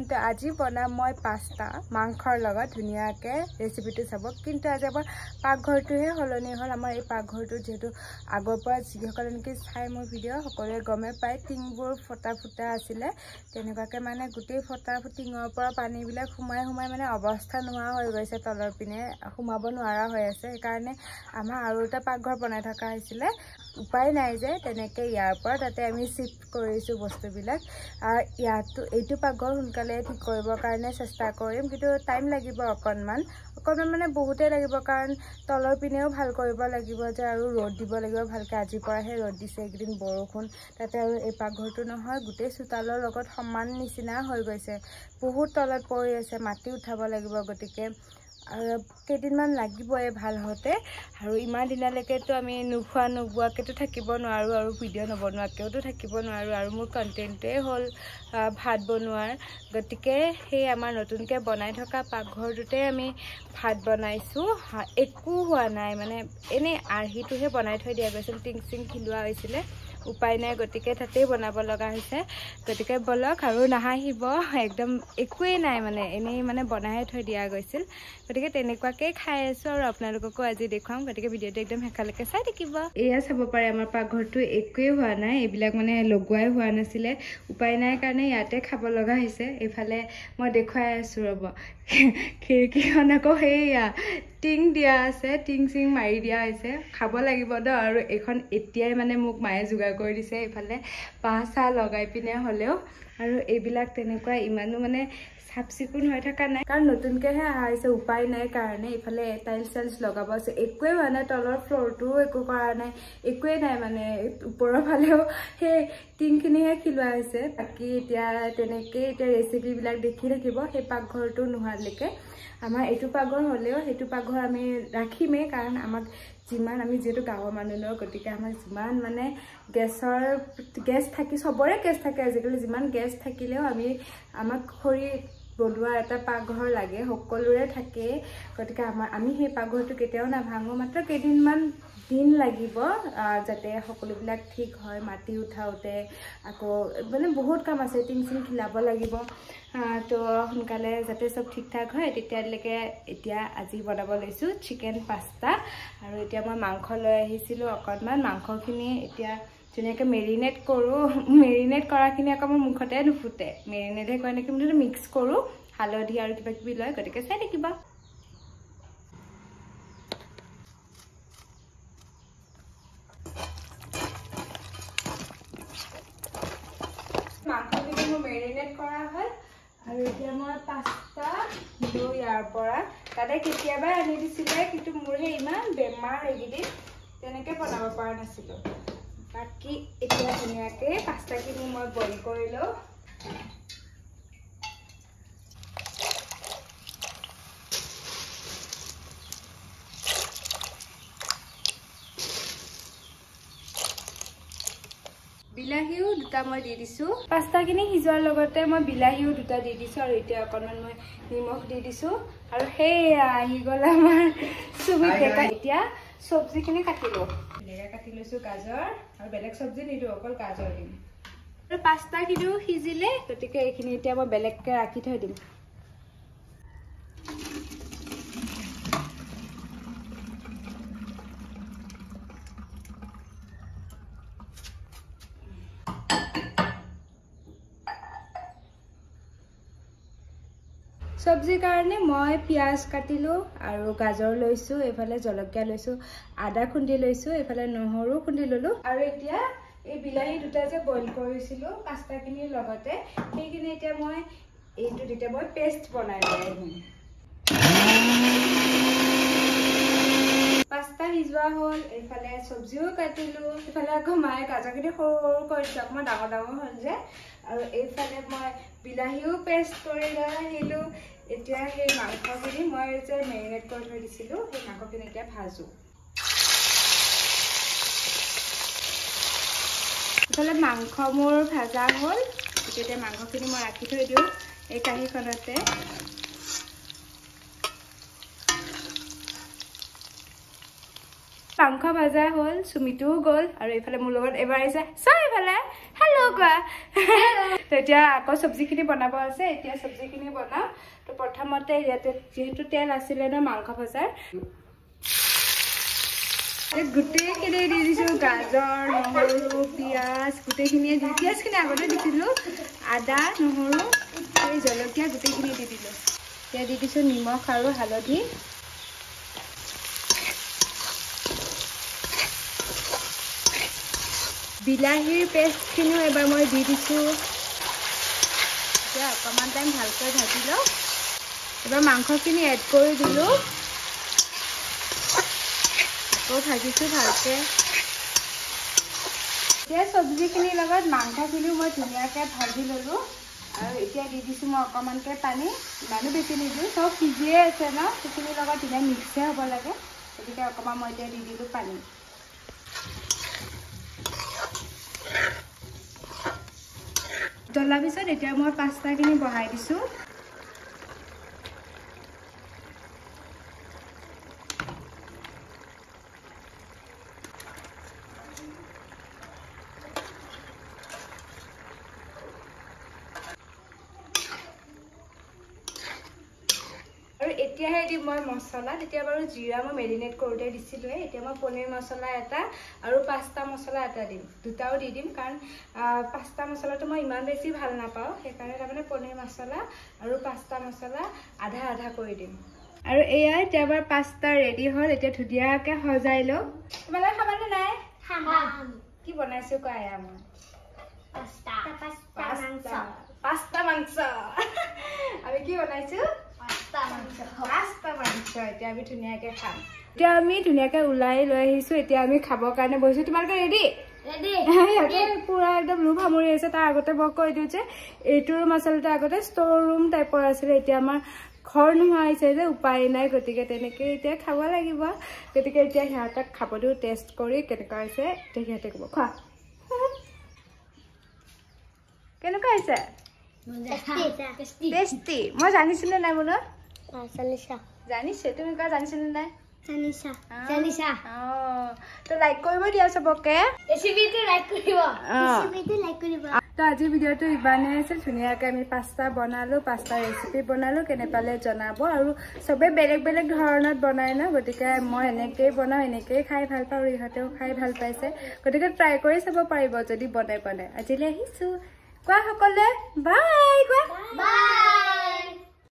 কিন্তু আজি বনাম মই পাস্তা মাংসৰ লগত ধুনিয়াকে ৰেচিপিটো চাব কিন্তু আজি আমাৰ পাকঘৰটোহে হলনি হল আমাৰ এই পাকঘৰটো যেটো আগৰ পৰা যিসকল নেকি চাই মোৰ ভিডিও সকলোৱে গমে পায় টিংবোৰ ফটা ফুটা আছিলে তেনেকুৱাকে মানে গুটেই ফটা ফুটিঙৰ পৰা পানী বিলাক সোমাই মানে অৱস্থা নোহোৱা হৈ গৈছে তলৰ পিনে সোমাব নোৱাৰা হৈ আছে সেইকাৰণে আমাৰ আৰু এটা পাকঘৰ বনাই থকা হৈছিলে উপায় নাই যে তেনেকে ইয়াৰ পৰা তাতে আমি শিফট কৰিছো বস্তুবিলাক ইয়াতো এইটো পাকঘৰ সোনকালে ঠিক কৰিবৰ কাৰণে চেষ্টা কৰিম কিন্তু টাইম লাগিব অকনমান মানে বহুতে লাগিব কাৰণ তলৰ পিনেও ভাল কৰিব লাগিব যে আৰু ৰ'দ দিব লাগিব ভালকে আজি পৰাহে ৰ'দ দিছে একদিন বৰষুণ তাতে আৰু এই পাকঘৰটো নহয় গুটেই চোতালৰ লগত সমান নিচিনা হৈ গৈছে বহুত তলত পৰি আছে মাটি উঠাব লাগিব গতিকে আৰু কেইদিনমান লাগিব এই ভাল হতে আৰু ইমান দিনলৈকেতো আমি নোবোৱাকেতো থাকিব নোৱাৰো আৰু ভিডিও নবনোৱাকেওতো থাকিব নোৱাৰো আৰু মোৰ কন্টেন্টে হল ভাত বনোৱাৰ গতিকে সেই আমাৰ নতুনকে বনাই থকা পাকঘৰটোতে আমি ভাত বনাইছো একো হোৱা নাই মানে এনে আৰহিটোহে বনাই থৈ দিয়া গৈছিল টিং সিং খিলোৱা হৈছিলে উপায় নাই গতিকে তাতেই বনাব লগা হৈছে গতিকে বলক আৰু নাহাহিব একদম একোৱে নাই মানে এনেই মানে বনাই থৈ দিয়া গৈছিল গতিকে তেনেকুৱাকে খাই আছো আৰু আপোনালোককো আজি দেখুৱাম গতিকে ভিডিওটো একদম হেকালৈকে চাই থাকিব এয়া চাব পাৰে আমাৰ পাকঘৰটো একোৱে হোৱা নাই এইবিলাক মানে লগোৱাই হোৱা নাছিলে উপায় নাই কাৰণে ইয়াতে খাব লগা হৈছে এইফালে মই দেখুৱাই আছো ৰব খিৰিকীখন আকৌ হেয়া টিং দিয়া আছে টিং সিং মাৰি দিয়া হৈছে খাব লাগিব দ আৰু এখন এতিয়াই মানে মোক মায়ে যোগাৰ কৰি দিছে এইফালে পাঁচা লগাই পিনে হলেও আৰু এইবিলাক তেনেকুৱা ইমানো মানে সাপ চিকুন হৈ থকা নাই কাৰণ নতুনকেহে আহাইছে উপায় নাই কাৰণে ইফালে টাইলছ লগাব আছে একোৱে হোৱা নাই তলৰ ফ্লৰটো একো কৰা নাই একোৱে নাই মানে ওপৰৰ ফালেও সেই টিংখিনিহে খিলোৱা হৈছে বাকি এতিয়া তেনেকে এতিয়া ৰেচিপি বিলাক দেখি থাকিব সেই পাকঘৰটো নোহালৈকে আমাৰ এইটো পাকঘৰ হলেও সেইটো পাকঘৰ আমি ৰাখিমেই কাৰণ আমাক যিমান আমি যেটো গাঁৱৰ মানুহ ন গতিকে আমাৰ যিমান মানে গেছ থাকি সবৰে গেছ থাকে আজিকালি যিমান গেছ থাকিলেও আমাক খৰি বনোৱা এটা পাকঘৰ লাগে সকলোৰে থাকে গতিকে আমি সেই পাকঘৰটো কেতিয়াও নাভাঙো মাত্ৰ কেইদিনমান দিন লাগিব যাতে সকলোবিলাক ঠিক হয় মাটি উঠাওতে আকৌ মানে বহুত কাম আছে টিং সিং খিলাব লাগিব তো সোনকালে যাতে সব ঠিক ঠাক হয় তেতিয়ালৈকে এতিয়া আজি বনাব লৈছো চিকেন পাস্তা আৰু এতিয়া মই মাংস লৈ আহিছিলো অকনমান মাংসখিনি এতিয়া ধুনীয়াকে মেৰিনেট কৰো মেৰিনেট কৰাখিনি আকৌ মোৰ মুখতে নুফুটে মেৰিনেটে কয় নেকি মই মিক্স কৰো হালধি আৰু কিবা কিবি লৈ গতিকে চাই দেখিবা মাংসখিনি মোৰ মেৰিনেট কৰা হয় আৰু এতিয়া মই পাস্তা লৈ ইয়াৰ পৰা তাতে কেতিয়াবা আনি দিছিলে কিন্তু মোৰ হে ইমান বেমাৰ এইকেইদিন তেনেকে বনাব পৰা নাছিলো বাকি এতিয়া ধুনীয়াকে পাস্তাখিনি মই বইল কৰি লওঁ বিলাহিও দুটা মই দি দিছো পাস্তাখিনি সিজোৱাৰ লগতে মই বিলাহিও দুটা দি দিছো আৰু এতিয়া অকনমান মই নিমখ দি দিছো আৰু হেয়া আহি গ'ল আমাৰ সুবিধা এতিয়া সবজিখিনি কাটিলো এনেকা কাটি লৈছো গাজৰ আৰু বেলেগ সবজি নিদো অকল গাজৰ দিম আৰু পাস্তাখিনিও সিজিলে গতিকে এইখিনি এতিয়া মই বেলেগকে ৰাখি থৈ দিম সবজিৰ কাৰণে মই পিয়াজ কাটিলো আৰু গাজৰ লৈছো এফালে জলকীয়া লৈছো আদা খুন্দি লৈছো এফালে নহৰু খুন্দি ললো আৰু এতিয়া এই বিলাহী দুটা যে বইল কৰিছিলো পাস্তাখিনিৰ লগতে সেইখিনি এতিয়া মই এইটো দিতে মই পেষ্ট বনাই লম পাস্তা সিজোৱা হল এফালে সবজিও কাটিলো এফালে আকৌ মায়ে গাজৰখিনি সৰু সৰু কৰিছে অকমান ডাঙৰ ডাঙৰ হল যে আৰু এইফালে মই বিলাহীও পেষ্ট কৰি লৈ আহিলো এতিয়া সেই মাংসখিনি মই যে মেৰিনেট কৰি থৈ দিছিলো সেই মাংসখিনি এতিয়া ভাজো ইফালে মাংস মোৰ ভাজা হল এতিয়া মাংসখিনি মই ৰাখি থৈ দিওঁ এই কাঁহীখনতে মাংস ভাজা হ'ল সুমিতো গ'ল আৰু এইফালে মোৰ লগত এবাৰ আহিছে চাইফালে হেল্ল' কোৱা তেতিয়া আকৌ চব্জিখিনি বনাব আছে এতিয়া চব্জিখিনি বনাওঁ তো প্ৰথমতে ইয়াতে যেহেতু তেল আছিলে ন মাংস ভাজাৰ গোটেইখিনি দি দিছোঁ গাজৰ নহৰু পিঁয়াজ গোটেইখিনিয়ে দি পিঁয়াজখিনি আগতে দিছিলোঁ আদা নহৰু এই জলকীয়া গোটেইখিনি দি দিলোঁ এতিয়া দি দিছোঁ নিমখ আৰু হালধি বিলাহীৰ পেষ্টখিনিও এবাৰ মই দি দিছোঁ এতিয়া অকণমান টাইম ভালকৈ ভাজি লওঁ এবাৰ মাংসখিনি এড কৰি দিলোঁ আকৌ ভাজিছোঁ ভালকৈ এতিয়া চব্জিখিনিৰ লগত মাংসখিনিও মই ধুনীয়াকৈ ভাজি ল'লোঁ আৰু এতিয়া দি দিছোঁ মই অকণমানকৈ পানী ইমানো বেছি নিদিওঁ চব সিজিয়ে আছে ন সেইখিনিৰ লগত ধুনীয়া মিক্সে হ'ব লাগে গতিকে অকণমান মই এতিয়া দি দিলোঁ পানী উতলাৰ পিছত এতিয়া মই পাস্তাখিনি বহাই দিছোঁ আৰু এতিয়াহে দিম মই মছলা তেতিয়া বাৰু জিৰা মই মেৰিনেট কৰোঁতে দিছিলোঁৱে এতিয়া মই পনীৰ মছলা এটা আৰু পাস্তা মছলা এটা দিম দুটাও দি দিম কাৰণ পাস্তা মছলাটো মই ইমান বেছি ভাল নাপাওঁ সেইকাৰণে তাৰমানে পনীৰ মছলা আৰু পাস্তা মছলা আধা আধা কৰি দিম আৰু এয়া এতিয়া এবাৰ পাস্তা ৰেডি হ'ল এতিয়া ধুনীয়াকৈ সজাই লওঁ তোমালোকে খাবানে নাই কি বনাইছোঁ কোৱা এয়া মই পাস্তা মাংস আমি কি বনাইছোঁ পাস্তা মাংস এতিয়া আমি ধুনীয়াকৈ খাম এতিয়া আমি ধুনীয়াকৈ ওলাই লৈ আহিছোঁ এতিয়া আমি খাবৰ কাৰণে বহিছোঁ তোমালোকে ৰেডি পুৰা একদম লোভ সামৰি আছে তাৰ আগতে মই কৈ দিওঁ যে এইটো ৰুম আচলতে আগতে ষ্ট'ৰ ৰুম টাইপৰ আছিলে এতিয়া আমাৰ ঘৰ নোহোৱা হৈছে যে উপায় নাই গতিকে তেনেকৈ এতিয়া খাব লাগিব গতিকে এতিয়া সিহঁতক খাব দিওঁ টেষ্ট কৰি কেনেকুৱা হৈছে এতিয়া সিহঁতে ক'ব খোৱা কেনেকুৱা হৈছে টেষ্টি মই জানিছিলোঁ নাই বোলো জানিছোঁ তুমি কোৱা জানিছিলোঁ নাই তো লাইক কৰিব দিয়া চবকে তো আজি ভিডিঅ'টো ইমানেই আছিল ধুনীয়াকৈ আমি পাস্তা বনালোঁ পাস্তা ৰেচিপি বনালোঁ কেনে পালে জনাব আৰু চবেই বেলেগ বেলেগ ধৰণত বনায় ন গতিকে মই এনেকৈয়ে বনাওঁ এনেকৈয়ে খাই ভাল পাওঁ আৰু ইহঁতেও খাই ভাল পাইছে গতিকে ট্ৰাই কৰি চাব পাৰিব যদি বনাই আজিলৈ আহিছোঁ কোৱা সকলোৱে বাই কোৱা